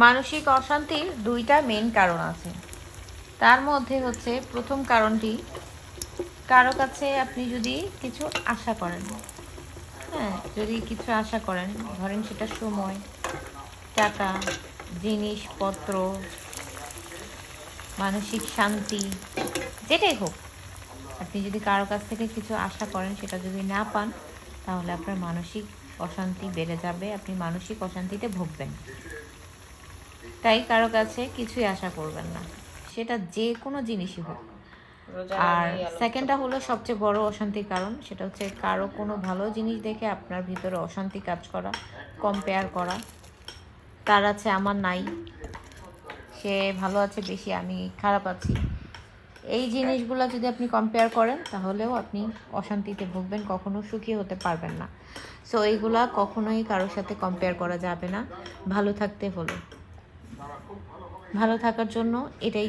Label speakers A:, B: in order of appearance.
A: মানসিক অশান্তির দুইটা মেন কারণ আছে। তার মধ্যে হচ্ছে প্রথম কারণটি, কারো কাছে আপনি যদি কিছু আশা করেন, হ্যাঁ, যদি কিছু আশা করেন, ধরেন সেটা সময়, টাকা, জিনিসপত্র, মানসিক শান্তি, যেটাই হোক, আপনি যদি কারো কাছ থেকে কিছু আশা করেন, সেটা যদি না পান, তাহলে আপনার মানসিক অশান্তি বেড়ে যাবে, আপনি মানসিক অশান্তিতে ভুগবেন। তাই কারো কাছে কিছুই আশা করবেন না, সেটা যে কোনো জিনিসই হোক। আর সেকেন্ডটা হলো সবচেয়ে বড় অশান্তির কারণ, সেটা হচ্ছে কারো কোনো ভালো জিনিস দেখে আপনার ভিতরে অশান্তি কাজ করা, কম্পেয়ার করা, তার আছে আমার নাই, সে ভালো আছে বেশি, আমি খারাপ আছি। এই জিনিসগুলো যদি আপনি কম্পেয়ার করেন, তাহলেও আপনি অশান্তিতে ভুগবেন, কখনো সুখী হতে পারবেন না। সো এইগুলা কখনোই কারোর সাথে কম্পেয়ার করা যাবে না। ভালো থাকতে হলে, ভালো থাকার জন্য এটাই